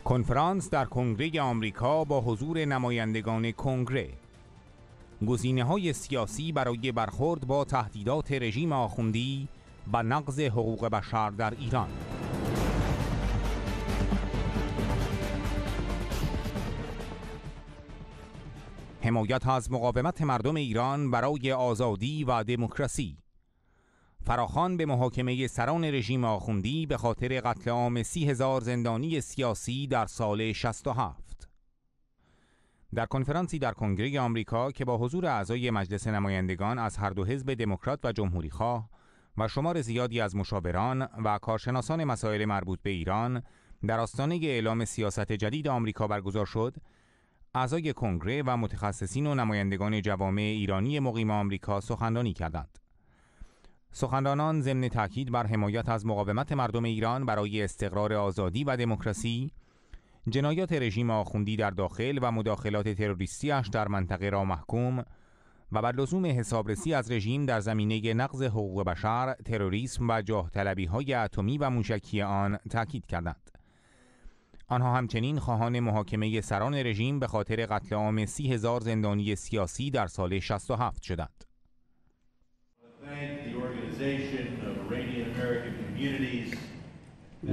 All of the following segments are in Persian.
کنفرانس در کنگره آمریکا با حضور نمایندگان کنگره. گزینه‌های سیاسی برای برخورد با تهدیدات رژیم آخوندی و نقض حقوق بشر در ایران. حمایت از مقاومت مردم ایران برای آزادی و دموکراسی. فراخوان به محاکمه سران رژیم آخوندی به خاطر قتل عام 30,000 زندانی سیاسی در سال 67. در کنفرانسی در کنگره آمریکا که با حضور اعضای مجلس نمایندگان از هر دو حزب دموکرات و جمهوریخواه و شمار زیادی از مشاوران و کارشناسان مسائل مربوط به ایران در آستانه اعلام سیاست جدید آمریکا برگزار شد، اعضای کنگره و متخصصین و نمایندگان جوامع ایرانی مقیم آمریکا سخنرانی کردند. سخنرانان ضمن تاکید بر حمایت از مقاومت مردم ایران برای استقرار آزادی و دموکراسی، جنایات رژیم آخوندی در داخل و مداخلات تروریستی‌اش در منطقه را محکوم و بر لزوم حسابرسی از رژیم در زمینه نقض حقوق بشر، تروریسم و جاه طلبی‌های اتمی و موشکی آن تاکید کردند. آنها همچنین خواهان محاکمه سران رژیم به خاطر قتل عام 30,000 زندانی سیاسی در سال 67 شدند.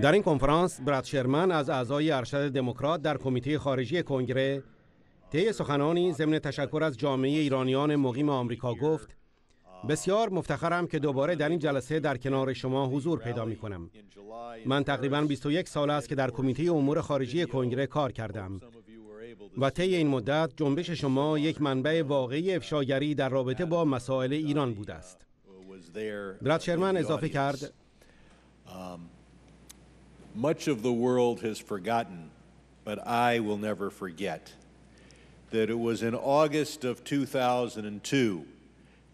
در این کنفرانس براد شرمن از اعضای ارشد دموکرات در کمیته خارجی کنگره طی سخنانی ضمن تشکر از جامعه ایرانیان مقیم آمریکا گفت: بسیار مفتخرم که دوباره در این جلسه در کنار شما حضور پیدا می کنم. من تقریباً 21 سال است که در کمیته امور خارجی کنگره کار کردم و طی این مدت جنبش شما یک منبع واقعی افشاگری در رابطه با مسائل ایران بوده است. براد شرمن اضافه کرد: Much of the world has forgotten, but I will never forget that it was in August of 2002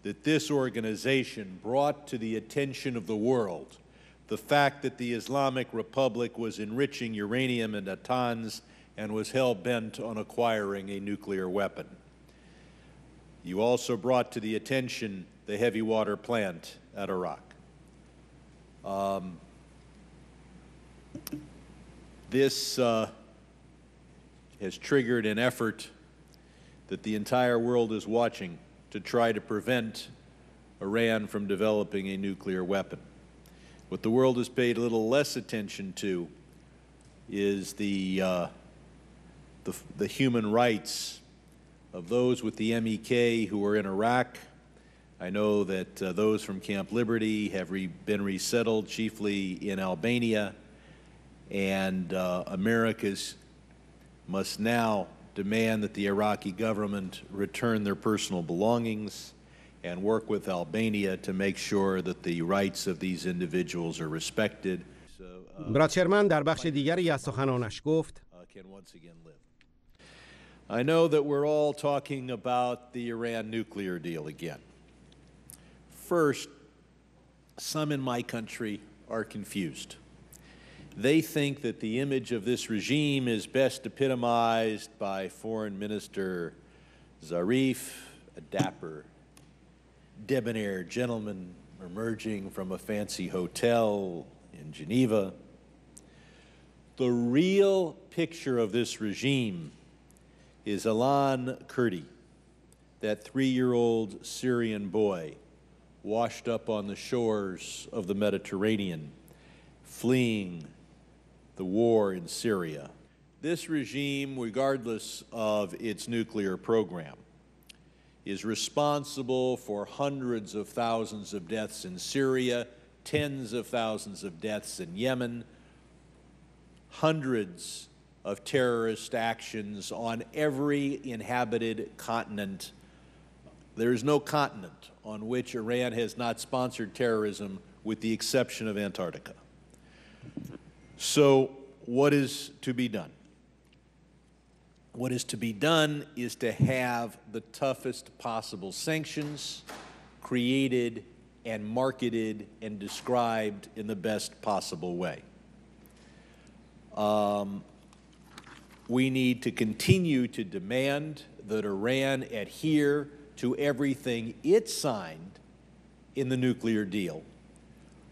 that this organization brought to the attention of the world the fact that the Islamic Republic was enriching uranium and natanz and was hell-bent on acquiring a nuclear weapon. You also brought to the attention the heavy water plant at Iraq. This has triggered an effort that the entire world is watching to try to prevent Iran from developing a nuclear weapon. What the world has paid a little less attention to is the human rights of those with the MEK who are in Iraq. I know that those from Camp Liberty have been resettled chiefly in Albania, and Americans must now demand that the Iraqi government return their personal belongings and work with Albania to make sure that the rights of these individuals are respected. براد شرمن در بخش دیگری از سخنانش گفت: I know that we're all talking about the Iran nuclear deal again. First, some in my country are confused. They think that the image of this regime is best epitomized by Foreign Minister Zarif, a dapper, debonair gentleman emerging from a fancy hotel in Geneva. The real picture of this regime is Alan Kurdi, that 3-year-old Syrian boy washed up on the shores of the Mediterranean, fleeing the war in Syria. This regime, regardless of its nuclear program, is responsible for hundreds of thousands of deaths in Syria, tens of thousands of deaths in Yemen, hundreds of terrorist actions on every inhabited continent. There is no continent on which Iran has not sponsored terrorism with the exception of Antarctica. So what is to be done? What is to be done is to have the toughest possible sanctions created and marketed and described in the best possible way. We need to continue to demand that Iran adhere to everything it signed in the nuclear deal,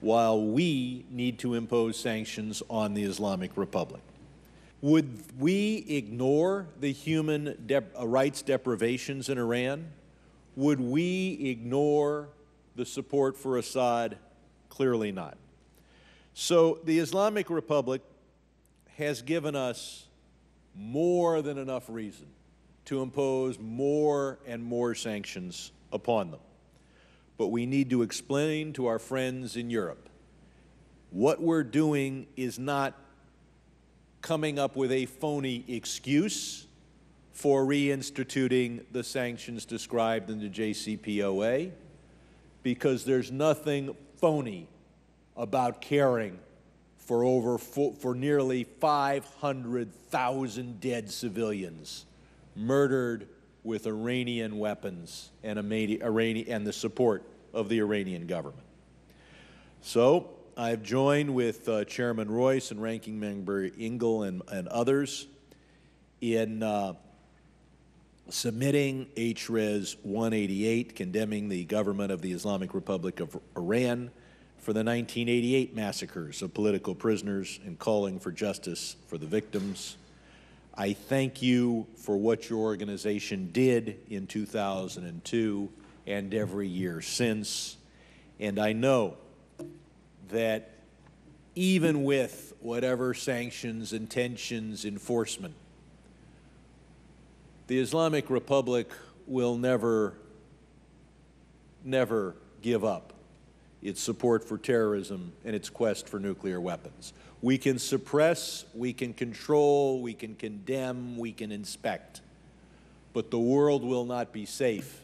while we need to impose sanctions on the Islamic Republic. Would we ignore the human rights deprivations in Iran? Would we ignore the support for Assad? Clearly not. So the Islamic Republic has given us more than enough reason to impose more and more sanctions upon them. But we need to explain to our friends in Europe what we're doing is not coming up with a phony excuse for reinstituting the sanctions described in the JCPOA, because there's nothing phony about caring for nearly 500,000 dead civilians murdered with Iranian weapons and the support of the Iranian government. So I've joined with Chairman Royce and Ranking Member Engel and others in submitting HRES 188, condemning the government of the Islamic Republic of Iran for the 1988 massacres of political prisoners and calling for justice for the victims. I thank you for what your organization did in 2002 and every year since. And I know that even with whatever sanctions, intentions, enforcement, the Islamic Republic will never give up its support for terrorism and its quest for nuclear weapons. We can suppress, we can control, we can condemn, we can inspect, but the world will not be safe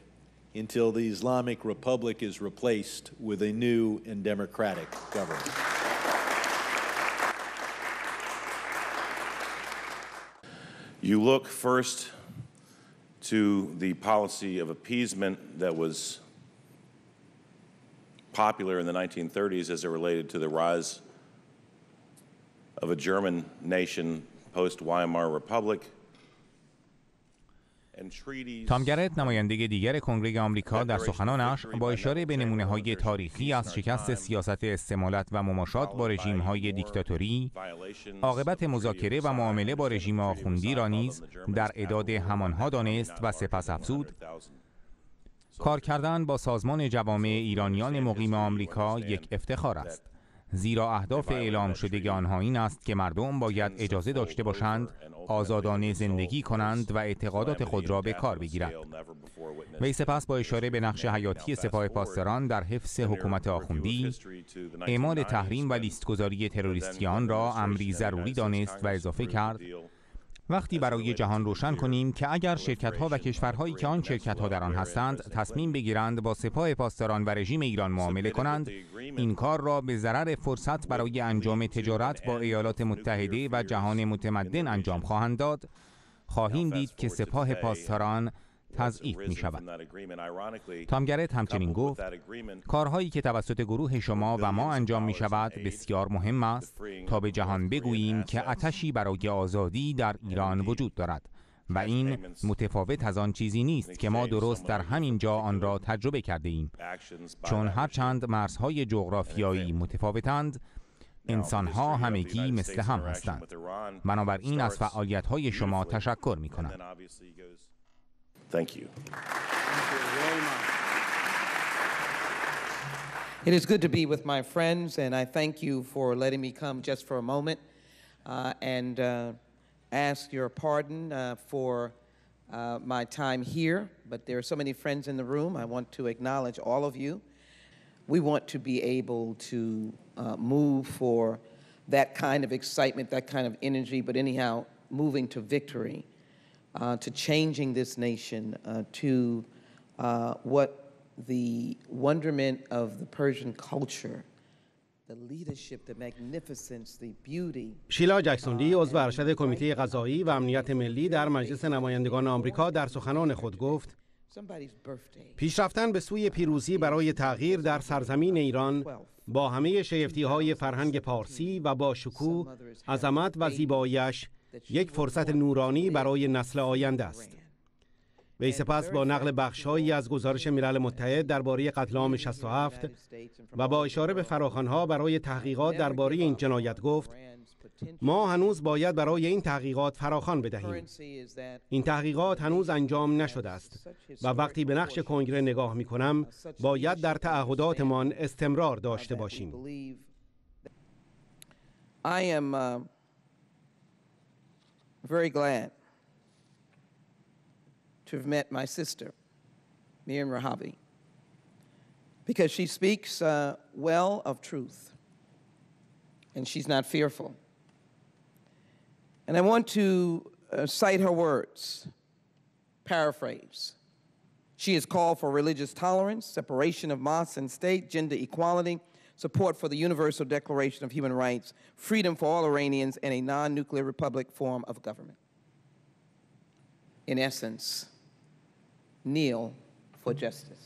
until the Islamic Republic is replaced with a new and democratic government. You look first to the policy of appeasement that was popular in the 1930s as it related to the rise of a German nation post-Weimar Republic. تام گرت، نماینده دیگر کنگره آمریکا، در سخنانش با اشاره به نمونه‌های تاریخی از شکست سیاست استمالت و مماشات با رژیم‌های دیکتاتوری، عاقبت مذاکره و معامله با رژیم آخوندی را نیز در اعداد همانها دانست و سپس افزود: کار کردن با سازمان جوامع ایرانیان مقیم آمریکا یک افتخار است، زیرا اهداف اعلام شده آنها این است که مردم باید اجازه داشته باشند آزادانه زندگی کنند و اعتقادات خود را به کار بگیرند. وی سپس با اشاره به نقش حیاتی سپاه پاسداران در حفظ حکومت آخوندی، اعمال تحریم و لیستگذاری تروریستیان را امری ضروری دانست و اضافه کرد: وقتی برای جهان روشن کنیم که اگر شرکت‌ها و کشورهایی که آن شرکت‌ها در آن هستند تصمیم بگیرند با سپاه پاسداران و رژیم ایران معامله کنند، این کار را به ضرر فرصت برای انجام تجارت با ایالات متحده و جهان متمدن انجام خواهند داد، خواهیم دید که سپاه پاسداران تضعیف می شود. تام گرت همچنین گفت: کارهایی که توسط گروه شما و ما انجام می شود بسیار مهم است تا به جهان بگوییم که آتشی برای آزادی در ایران وجود دارد و این متفاوت از آن چیزی نیست که ما درست در همین جا آن را تجربه کرده ایم. چون هرچند مرزهای جغرافیایی متفاوتند، انسانها همگی مثل هم هستند. بنابراین از فعالیت‌های شما تشکر می‌کنم. Thank you. It is good to be with my friends, and I thank you for letting me come just for a moment and ask your pardon for my time here. But there are so many friends in the room. I want to acknowledge all of you. We want to be able to move for that kind of excitement, that kind of energy, but anyhow, moving to victory. To changing this nation to what the wonderment of the Persian culture, the leadership, the magnificence, the beauty. شیلا جکسونلی، عضو ارشد کمیته قضایی و امنیت ملی در مجلس نمایندگان آمریکا، در سخنان خود گفت: پیشرفتن به سوی پیروزی برای تغییر در سرزمین ایران با همه شگفتی‌های فرهنگ پارسی و با شکوه، عظمت و زیبایی‌اش یک فرصت نورانی برای نسل آینده است. وی سپس با نقل بخش‌هایی از گزارش ملل متحد درباره قتل عام 67 و با اشاره به فراخوان‌ها برای تحقیقات درباره این جنایت گفت: ما هنوز باید برای این تحقیقات فراخوان بدهیم. این تحقیقات هنوز انجام نشده است و وقتی به نقش کنگره نگاه می کنم باید در تعهداتمان استمرار داشته باشیم. I am very glad to have met my sister, Miriam Rahabi, because she speaks well of truth, and she's not fearful. And I want to cite her words, paraphrase. She has called for religious tolerance, separation of mosque and state, gender equality, support for the Universal Declaration of Human Rights, freedom for all Iranians, and a non-nuclear republic form of government. In essence, kneel for justice.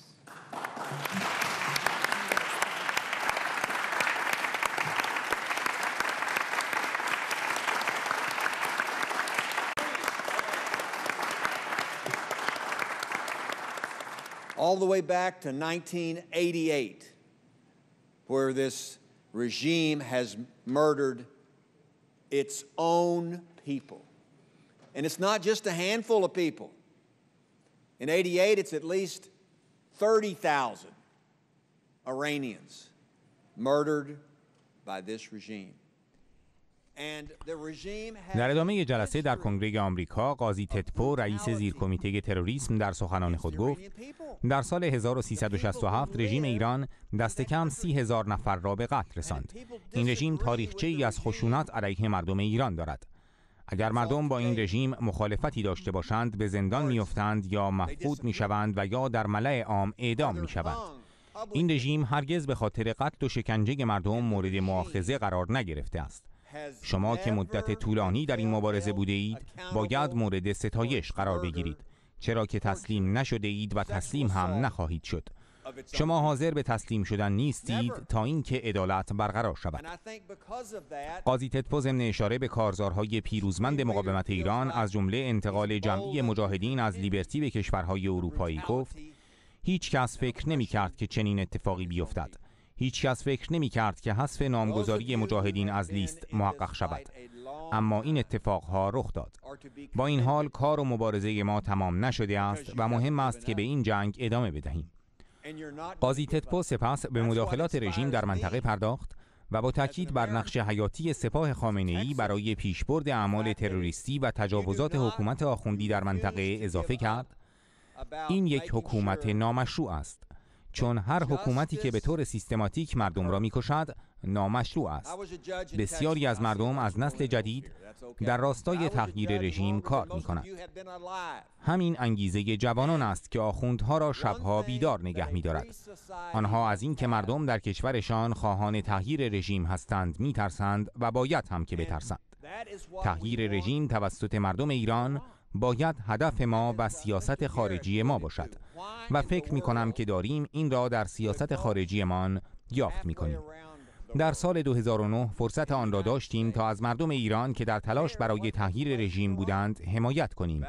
All the way back to 1988, where this regime has murdered its own people. And it's not just a handful of people. In 88, it's at least 30,000 Iranians murdered by this regime. در ادامه جلسه در کنگره آمریکا، قاضی تدپو رئیس زیرکمیته تروریسم در سخنان خود گفت در سال 1367 رژیم ایران دست کم 30,000 نفر را به قتل رساند. این رژیم تاریخچه‌ای از خشونت علیه مردم ایران دارد. اگر مردم با این رژیم مخالفتی داشته باشند به زندان می‌افتند یا مفقود می‌شوند و یا در ملأ عام اعدام می‌شوند. این رژیم هرگز به خاطر قتل و شکنجه مردم مورد مؤاخذه قرار نگرفته است. شما که مدت طولانی در این مبارزه بوده اید باید مورد ستایش قرار بگیرید، چرا که تسلیم نشده اید و تسلیم هم نخواهید شد. شما حاضر به تسلیم شدن نیستید تا اینکه عدالت برقرار شود. قاضی تدپو ضمن اشاره به کارزارهای پیروزمند مقاومت ایران از جمله انتقال جمعی مجاهدین از لیبرتی به کشورهای اروپایی گفت هیچ کس فکر نمی کرد که چنین اتفاقی بیفتد. هیچ کس فکر نمی کرد که حذف نامگذاری مجاهدین از لیست محقق شود. اما این اتفاقها رخ داد. با این حال کار و مبارزه ما تمام نشده است و مهم است که به این جنگ ادامه بدهیم. قاضی تدپو سپس به مداخلات رژیم در منطقه پرداخت و با تاکید بر نقش حیاتی سپاه خامنه‌ای برای پیشبرد اعمال تروریستی و تجاوزات حکومت آخوندی در منطقه اضافه کرد این یک حکومت نامشروع است، چون هر حکومتی که به طور سیستماتیک مردم را می‌کشد نامشروع است. بسیاری از مردم از نسل جدید در راستای تغییر رژیم کار می‌کنند. همین انگیزه جوانان است که آخوندها را شبها بیدار نگه می‌دارد. آنها از این که مردم در کشورشان خواهان تغییر رژیم هستند می‌ترسند و باید هم که بترسند. تغییر رژیم توسط مردم ایران باید هدف ما و سیاست خارجی ما باشد و فکر می کنم که داریم این را در سیاست خارجیمان یافت می کنیم. در سال 2009 فرصت آن را داشتیم تا از مردم ایران که در تلاش برای تغییر رژیم بودند حمایت کنیم،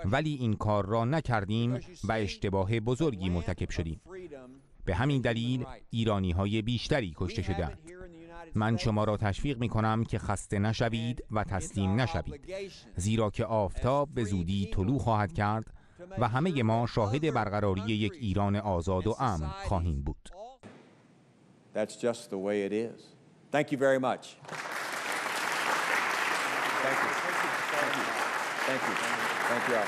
ولی این کار را نکردیم و اشتباه بزرگی مرتکب شدیم. به همین دلیل ایرانی‌های بیشتری کشته شدند. من شما را تشویق می کنم که خسته نشوید و تسلیم نشوید، زیرا که آفتاب به زودی طلوع خواهد کرد و همه ما شاهد برقراری یک ایران آزاد و امن خواهیم بود. That's just the way it is. Thank you very much. Thank you. Thank you. Thank you. Thank you.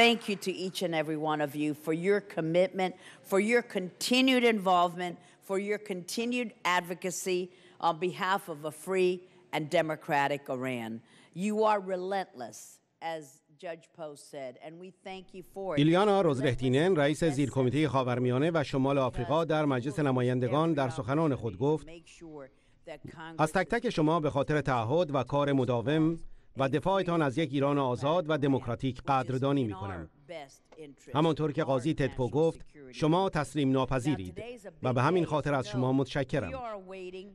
Thank you to each and every one of you for your commitment, for your continued involvement, for your continued advocacy on behalf of a free and democratic Iran. You are relentless, as Judge Post said, and we thank you for it. ایلیانا روزلهتینن رئیس زیرکمیته خاورمیانه و شمال آفریقا در مجلس نمایندگان در سخنان خود گفت از تک تک شما به خاطر تعهد و کار مداوم و دفاعتان از یک ایران آزاد و دموکراتیک قدردانی می‌کنم. همانطور که قاضی تدپو گفت شما تسلیم ناپذیرید و به همین خاطر از شما متشکرم.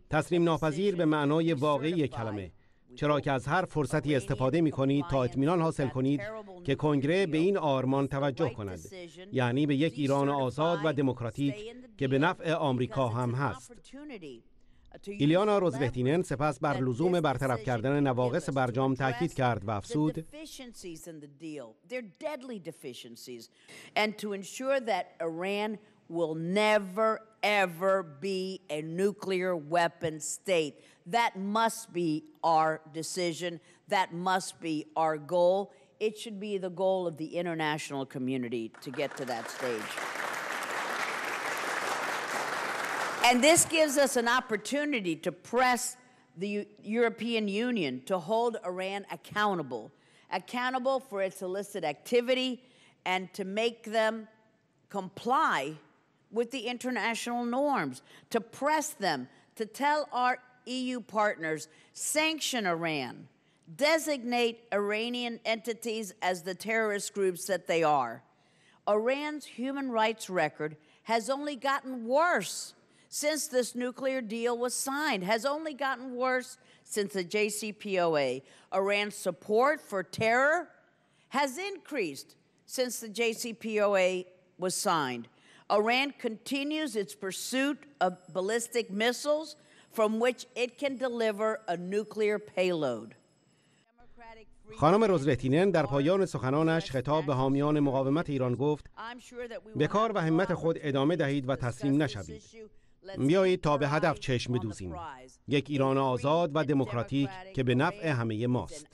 تسلیم ناپذیر به معنای واقعی کلمه، چرا که از هر فرصتی استفاده می‌کنید تا اطمینان حاصل کنید که کنگره به این آرمان توجه کند، یعنی به یک ایران آزاد و دموکراتیک که به نفع آمریکا هم هست. ایلیانا روزوهتینن سپس بر لزوم برطرف کردن نواقص برجام تاکید کرد و افزود: will never ever be a nuclear weapon state. That must be our decision. That must be our goal. It should be the goal of the international community to get to that stage. And this gives us an opportunity to press the European Union to hold Iran accountable for its illicit activity and to make them comply with the international norms, to press them, to tell our EU partners, sanction Iran, designate Iranian entities as the terrorist groups that they are. Iran's human rights record has only gotten worse since this nuclear deal was signed, has only gotten worse since the JCPOA. Iran's support for terror has increased since the JCPOA was signed. Iran continues its pursuit of ballistic missiles from which it can deliver a nuclear payload. خانم روزوهتینن در پایان سخنانش خطاب به حامیان مقاومت ایران گفت: به کار و همت خود ادامه دهید و تسلیم نشوید. بیایید تا به هدف چشم بدوزیم. یک ایران آزاد و دموکراتیک که به نفع همه ماست.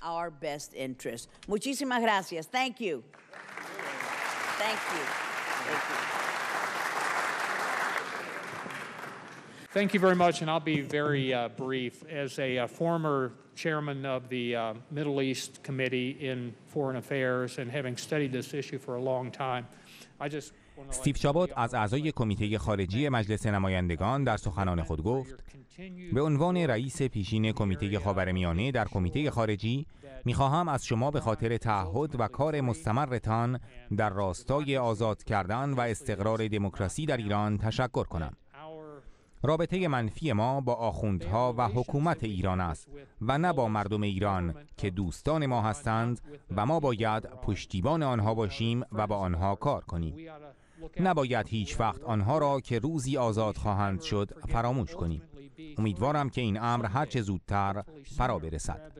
Muchísimas gracias. Thank you. Thank you. Thank you. Thank you very much, and I'll be very brief. As a former chairman of the Middle East Committee in Foreign Affairs and having studied this issue for a long time, I just استیو شابوت از اعضای کمیته خارجی مجلس نمایندگان در سخنان خود گفت: به عنوان رئیس پیشین کمیته خاورمیانه در کمیته خارجی می‌خواهم از شما به خاطر تعهد و کار مستمرتان در راستای آزاد کردن و استقرار دموکراسی در ایران تشکر کنم. رابطه منفی ما با آخوندها و حکومت ایران است و نه با مردم ایران که دوستان ما هستند و ما باید پشتیبان آنها باشیم و با آنها کار کنیم. نباید هیچ وقت آنها را که روزی آزاد خواهند شد فراموش کنیم. امیدوارم که این امر هرچه زودتر فرا برسد.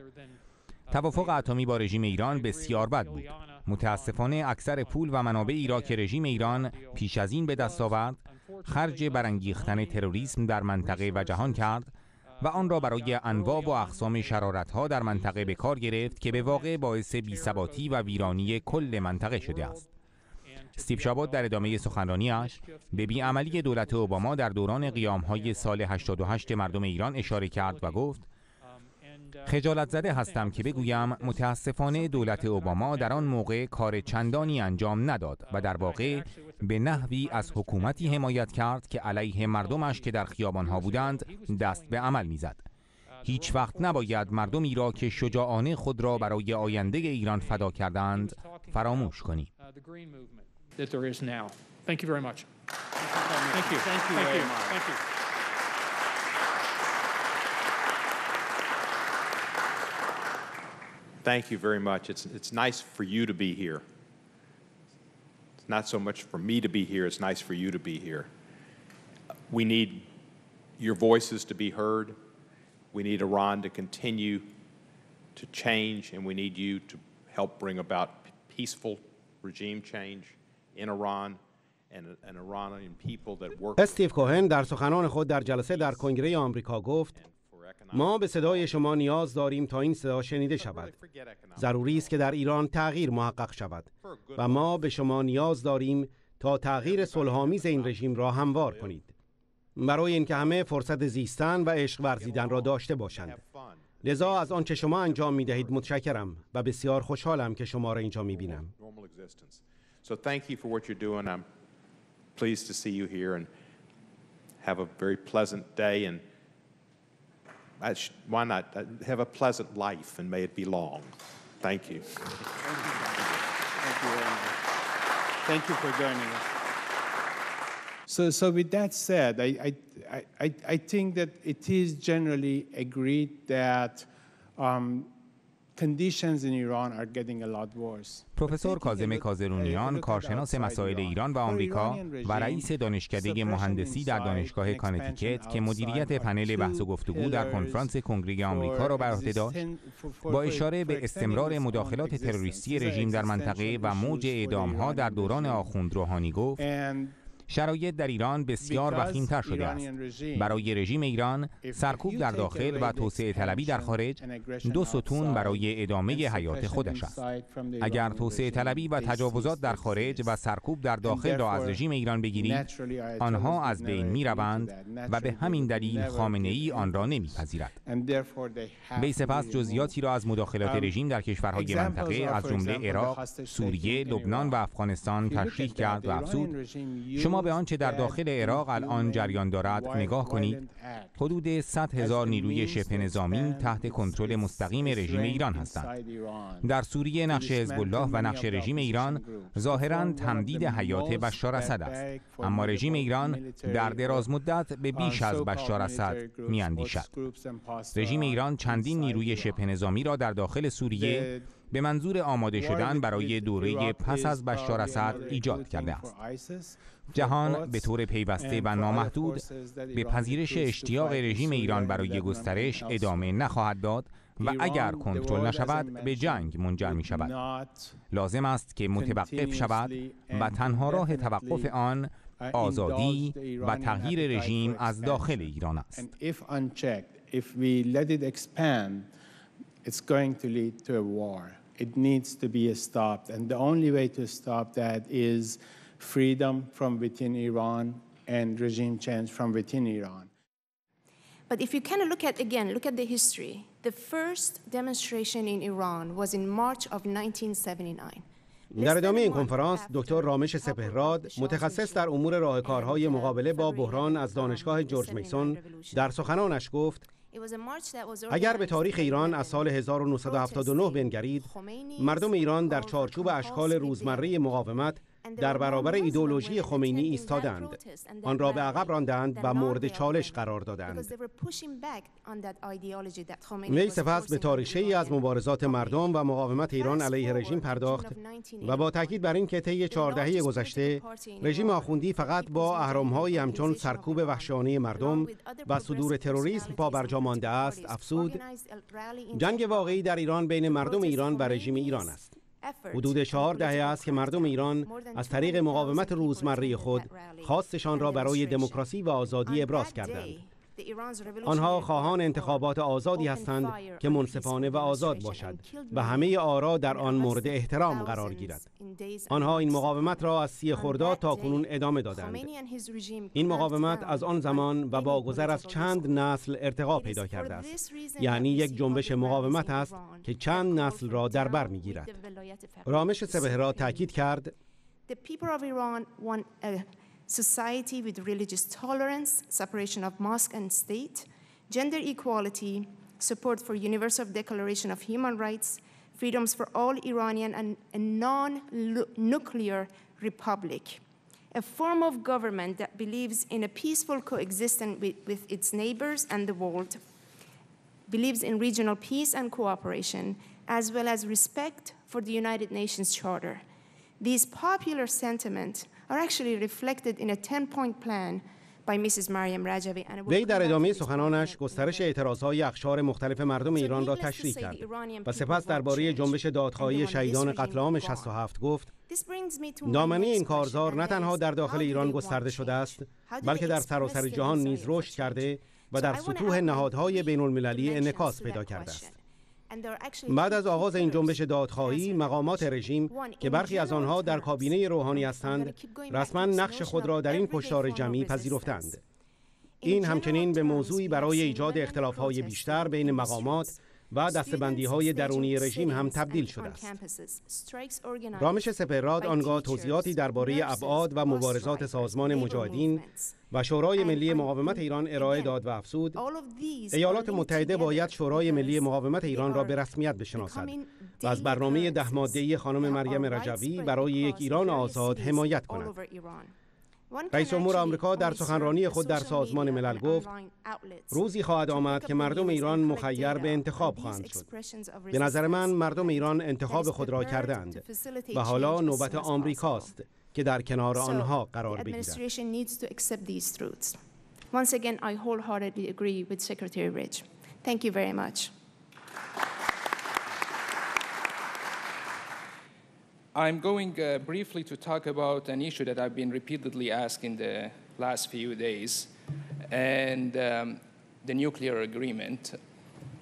توافق اتمی با رژیم ایران بسیار بد بود. متاسفانه اکثر پول و منابعی را که رژیم ایران پیش از این به دست آورد خرج برانگیختن تروریسم در منطقه و جهان کرد و آن را برای انواع و اقسام شرارت‌ها در منطقه به کار گرفت که به واقع باعث بی‌ثباتی و ویرانی کل منطقه شده است. استیو شابوت در ادامه سخنرانیش به بیعملی دولت اوباما در دوران قیام‌های سال 88 مردم ایران اشاره کرد و گفت: خجالت زده هستم که بگویم متاسفانه دولت اوباما در آن موقع کار چندانی انجام نداد و در واقع به نحوی از حکومتی حمایت کرد که علیه مردمش که در خیابانها بودند دست به عمل میزد. هیچ وقت نباید مردمی را که شجاعانه خود را برای آینده ایران فدا کردند فراموش کنیم. Thank you very much. It's nice for you to be here. It's not so much for me to be here, it's nice for you to be here. We need your voices to be heard. We need Iran to continue to change, and we need you to help bring about peaceful regime change in Iran and Iranian people that work. استیو کوهن در سخنان خود در جلسه در کنگره آمریکا گفت: ما به صدای شما نیاز داریم تا این صدا شنیده شود. ضروری است که در ایران تغییر محقق شود و ما به شما نیاز داریم تا تغییر صلح‌آمیز این رژیم را هموار کنید. برای اینکه همه فرصت زیستن و عشق ورزیدن را داشته باشند. لذا از آنچه شما انجام می‌دهید متشکرم و بسیار خوشحالم که شما را اینجا می‌بینم. So thank you for what you're doing. I'm pleased to see you here and have a very pleasant day and why not have a pleasant life and may it be long. Thank you. Thank you very much. Thank you for joining us. So with that said, I think that it is generally agreed that پروفسور کاظم کازرونیان، کارشناس مسائل ایران و آمریکا و رئیس دانشکده مهندسی در دانشگاه کانتیکت که مدیریت پنل بحث و گفتگو در کنفرانس کنگره آمریکا را بر عهده داشت، با اشاره به استمرار مداخلات تروریستی رژیم در منطقه و موج اعدام‌ها در دوران آخوند روحانی گفت: شرایط در ایران بسیار وخیم‌تر شده است. برای رژیم ایران سرکوب در داخل و توسعه طلبی در خارج دو ستون برای ادامه حیات خودش است. اگر توسعه طلبی و تجاوزات در خارج و سرکوب در داخل را از رژیم ایران بگیرید، آنها از بین می‌روند و به همین دلیل خامنه‌ای آن را نمی‌پذیرد. وی سپس جزئیاتی را از مداخلات رژیم در کشورهای منطقه از جمله عراق، سوریه، لبنان و افغانستان تشریح کرد و افزود: شما به آنچه در داخل عراق الان جریان دارد نگاه کنید. حدود 100,000 نیروی شبه نظامی تحت کنترل مستقیم رژیم ایران هستند. در سوریه نقش حزب الله و نقش رژیم ایران ظاهراً تمدید حیات بشار اسد است، اما رژیم ایران در دراز مدت به بیش از بشار اسد می‌اندیشد. رژیم ایران چندین نیروی شبه نظامی را در داخل سوریه به منظور آماده شدن برای دوره پس از بشار اسد ایجاد کرده است. جهان به طور پیوسته و نامحدود به پذیرش اشتیاق رژیم ایران برای گسترش ادامه نخواهد داد و اگر کنترل نشود به جنگ منجر می شود. لازم است که متوقف شود و تنها راه توقف آن آزادی و تغییر رژیم از داخل ایران است. It's going to lead to a war. It needs to be stopped, and the only way to stop that is freedom from within Iran and regime change from within Iran. But if you kind of look at the history, the first demonstration in Iran was in March of 1979. در ادامه این کنفرانس دکتر رامش سپهراد، متخصص در امور راهکارهای مقابله با بحران از دانشگاه جورج میسون، در سخنانش گفت: اگر به تاریخ ایران از سال 1979 بنگرید، مردم ایران در چارچوب اشکال روزمره مقاومت در برابر ایدئولوژی خمینی ایستادند، آن را به عقب راندند و مورد چالش قرار دادند. وی سپس به تاریخچه‌ای از مبارزات مردم و مقاومت ایران علیه رژیم پرداخت و با تاکید بر این که طی 4 دهه گذشته رژیم آخوندی فقط با اهرام‌هایی همچون سرکوب وحشیانه مردم و صدور تروریسم پابرجا مانده است، افزود: جنگ واقعی در ایران بین مردم ایران و رژیم ایران است. حدود 4 دهه است که مردم ایران از طریق مقاومت روزمره خود خواستشان را برای دموکراسی و آزادی ابراز کردند. آنها خواهان انتخابات آزادی هستند که منصفانه و آزاد باشد و همه آرا در آن مورد احترام قرار گیرد. آنها این مقاومت را از 30 خرداد تا کنون ادامه دادند. این مقاومت از آن زمان و با گذر از چند نسل ارتقا پیدا کرده است. یعنی یک جنبش مقاومت است که چند نسل را در بر می‌گیرد. رامش سپهراد تاکید کرد: society with religious tolerance, separation of mosque and state, gender equality, support for universal declaration of human rights, freedoms for all Iranian and a non-nuclear republic, a form of government that believes in a peaceful coexistence with its neighbors and the world, believes in regional peace and cooperation, as well as respect for the United Nations Charter. These popular sentiments are actually reflected in a 10-point plan by Mrs. Maryam Rajavi. وی در ادامه سخنانش گسترش اعتراضهای اقشار مختلف مردم ایران را تشریح کرد و سپس درباره جنبش دادخواهی شهیدان قتل عام 67 گفت: دامنه این کارزار نه تنها در داخل ایران گسترده شده است، بلکه در سراسر جهان نیز رشد کرده و در سطوح نهادهای بین المللی انعکاس پیدا کرده است. بعد از آغاز این جنبش دادخواهی، مقامات رژیم که برخی از آنها در کابینه روحانی هستند، رسما نقش خود را در این کشتار جمعی پذیرفتند. این همچنین به موضوعی برای ایجاد اختلاف‌های بیشتر بین مقامات و دسته‌بندی‌های درونی رژیم هم تبدیل شده است. رامش سپهراد آنگاه توضیحاتی درباره ابعاد و مبارزات سازمان مجاهدین و شورای ملی مقاومت ایران ارائه داد و افزود: ایالات متحده باید شورای ملی مقاومت ایران را به رسمیت بشناسد و از برنامه 10 ماده‌ای خانم مریم رجوی برای یک ایران آزاد حمایت کند. رئیس جمهور آمریکا در سخنرانی خود در سازمان ملل گفت روزی خواهد آمد که مردم ایران مخیر به انتخاب خواهند شد. به نظر من مردم ایران انتخاب خود را کردند و حالا نوبت آمریکاست که در کنار آنها قرار بگیرد. Once again, I wholeheartedly agree with Secretary Rich. Thank you very much. I'm going briefly to talk about an issue that I've been repeatedly asked in the last few days, and the nuclear agreement.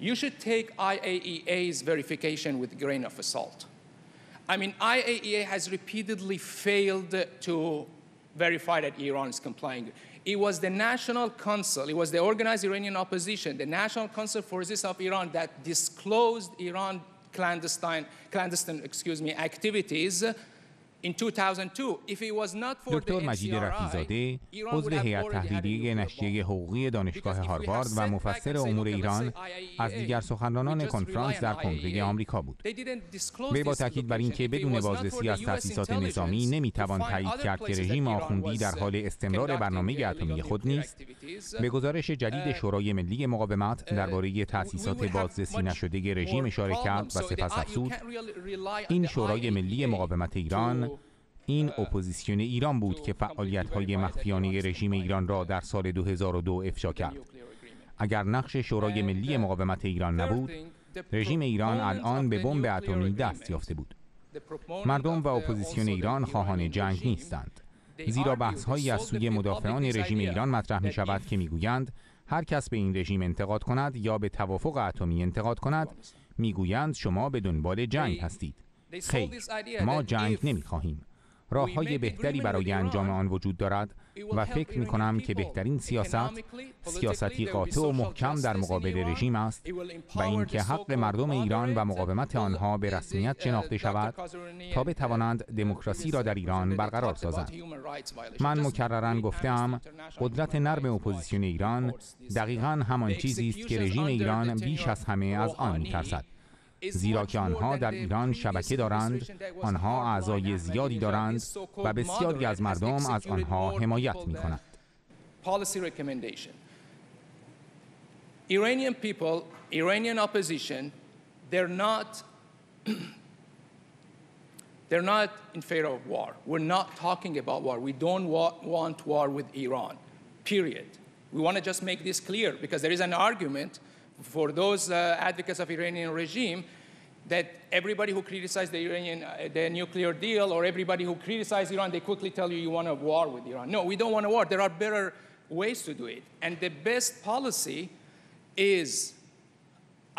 You should take IAEA's verification with a grain of salt. I mean, IAEA has repeatedly failed to verify that Iran is complying. It was the National Council, it was the organized Iranian opposition, the National Council for Resistance of Iran that disclosed Iran clandestine activities in 2002. If it was not for دکتر مجید رفیع‌زاده، عضو هیئت تحریریه نشریه حقوقی دانشگاه هاروارد و مفسر امور ایران، از دیگر سخنرانان کنفرانس در کنگره آمریکا بود. وی با تاکید بر اینکه بدون بازرسی از تأسیسات نظامی نمیتوان تایید کرد که رژیم آخوندی در حال استمرار برنامه اتمی خود نیست، به گزارش جدید شورای ملی مقاومت درباره تأسیسات بازرسی نشده رژیم اشاره کرد و سپس افزود این شورای ملی مقاومت ایران، این اپوزیسیون ایران بود که فعالیت‌های مخفیانه رژیم ایران را در سال 2002 افشا کرد. اگر نقش شورای ملی مقاومت ایران نبود، رژیم ایران الان به بمب اتمی دست یافته بود. مردم و اپوزیسیون ایران خواهان جنگ نیستند، زیرا بحث‌هایی از سوی مدافعان رژیم ایران مطرح می‌شود که می‌گویند هر کس به این رژیم انتقاد کند یا به توافق اتمی انتقاد کند، می‌گویند شما به دنبال جنگ هستید. خیر، ما جنگ نمی‌خواهیم. راه‌های بهتری برای انجام آن وجود دارد و فکر می‌کنم که بهترین سیاستی قاطع و محکم در مقابل رژیم است و اینکه حق مردم ایران و مقاومت آنها به رسمیت شناخته شود تا بتوانند دموکراسی را در ایران برقرار سازند. من مکرراً گفتم قدرت نرم اپوزیسیون ایران دقیقاً همان چیزی است که رژیم ایران بیش از همه از آن می‌ترسد، زیرا که آنها در ایران شبکه دارند، آنها اعضای زیادی دارند و بسیاری از مردم از آنها حمایت می‌کنند. Policy recommendation. Iranian people, Iranian opposition, they're not in favor of war. We're not talking about war. We don't want war with Iran. Period. We want to just make this clear because there is an argument for those advocates of Iranian regime that everybody who criticizes the nuclear deal or everybody who criticizes Iran, they quickly tell you want a war with Iran. No, we don't want a war. There are better ways to do it. And the best policy is,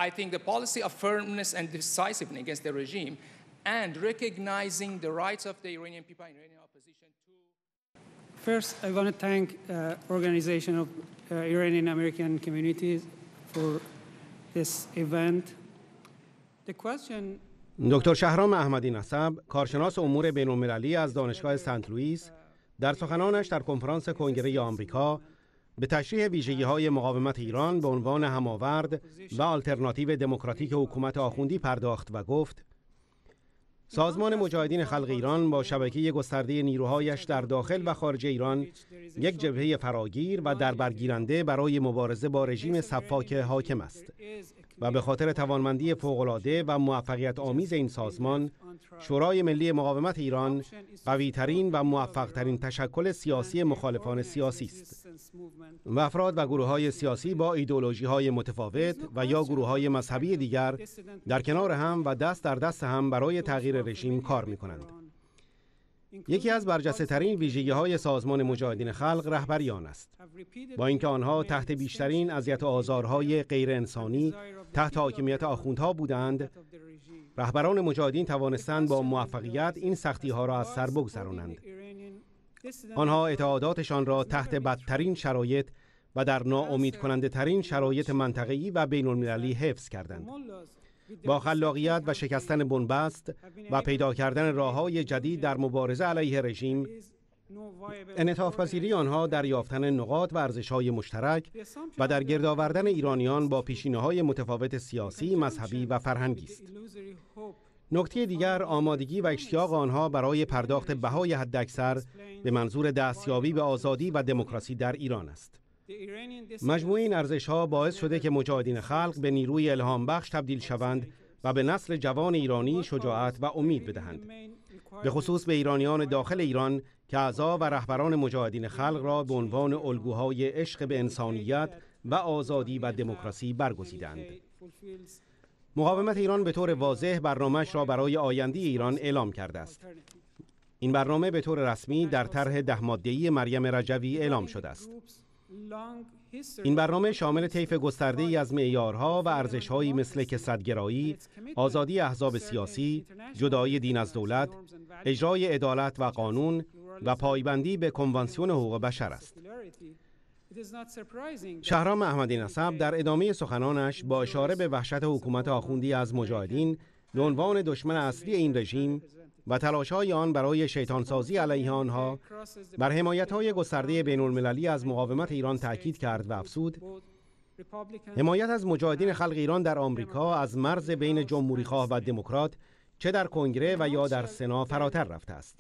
I think, the policy of firmness and decisiveness against the regime and recognizing the rights of the Iranian people and Iranian opposition to... First, I want to thank Organization of Iranian American Communities for this event. The question... دکتر شهرام احمدی نسب، کارشناس امور بین‌المللی از دانشگاه سنت لوئیس، در سخنانش در کنفرانس کنگره آمریکا به تشریح ویژگی‌های مقاومت ایران به عنوان هماورد و آلترناتیو دموکراتیک حکومت آخوندی پرداخت و گفت سازمان مجاهدین خلق ایران با شبکه گسترده نیروهایش در داخل و خارج ایران یک جبهه فراگیر و دربرگیرنده برای مبارزه با رژیم سفاک حاکم است و به خاطر توانمندی فوق‌العاده و موفقیت آمیز این سازمان، شورای ملی مقاومت ایران قوی‌ترین و موفق‌ترین تشکل سیاسی مخالفان سیاسی است و افراد و گروه‌های سیاسی با ایدئولوژی‌های متفاوت و یا گروه‌های مذهبی دیگر در کنار هم و دست در دست هم برای تغییر رژیم کار می‌کنند. یکی از برجسته‌ترین ویژگی‌های سازمان مجاهدین خلق رهبری آن است. با اینکه آنها تحت بیشترین اذیت و آزارهای غیر انسانی تحت حاکمیت آخوندها بودند، رهبران مجاهدین توانستند با موفقیت این سختی‌ها را از سر بگذرانند. آنها اتحاداتشان را تحت بدترین شرایط و در ناامید کننده ترین شرایط منطقه‌ای و بین‌المللی حفظ کردند. با خلاقیت و شکستن بنبست و پیدا کردن راه‌های جدید در مبارزه علیه رژیم، انعطاف پذیری آنها در یافتن نقاط و ارزش‌های مشترک و در گرد آوردن ایرانیان با پیشینه‌های متفاوت سیاسی، مذهبی و فرهنگی است. نکته دیگر آمادگی و اشتیاق آنها برای پرداخت بهای حداکثر به منظور دستیابی به آزادی و دموکراسی در ایران است. مجموع این ارزش‌ها باعث شده که مجاهدین خلق به نیروی الهام بخش تبدیل شوند و به نسل جوان ایرانی شجاعت و امید بدهند. به خصوص به ایرانیان داخل ایران که اعضا و رهبران مجاهدین خلق را به عنوان الگوهای عشق به انسانیت و آزادی و دموکراسی برگزیدند. مقاومت ایران به طور واضح برنامه‌اش را برای آینده ایران اعلام کرده است. این برنامه به طور رسمی در طرح 10 ماده‌ای مریم رجوی اعلام شده است. این برنامه شامل طیف گسترده‌ای از معیارها و ارزش‌هایی مثل کثرت‌گرایی، آزادی احزاب سیاسی، جدایی دین از دولت، اجرای عدالت و قانون و پایبندی به کنوانسیون حقوق بشر است. شهرام احمدی نسب در ادامه سخنانش با اشاره به وحشت حکومت آخوندی از مجاهدین به عنوان دشمن اصلی این رژیم و تلاش‌های آن برای شیطانسازی علیه آنها بر حمایت‌های گسترده بین‌المللی از مقاومت ایران تأکید کرد و افزود: حمایت از مجاهدین خلق ایران در آمریکا از مرز بین جمهوریخواه و دموکرات چه در کنگره و یا در سنا فراتر رفته است.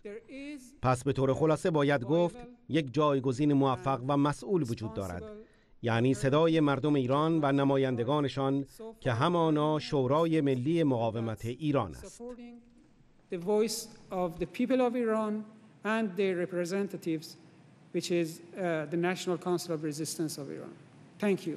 پس به طور خلاصه باید گفت یک جایگزین موفق و مسئول وجود دارد، یعنی صدای مردم ایران و نمایندگانشان که همانا شورای ملی مقاومت ایران است. The voice of the people of Iran and their representatives, which is the National Council of Resistance of Iran. Thank you.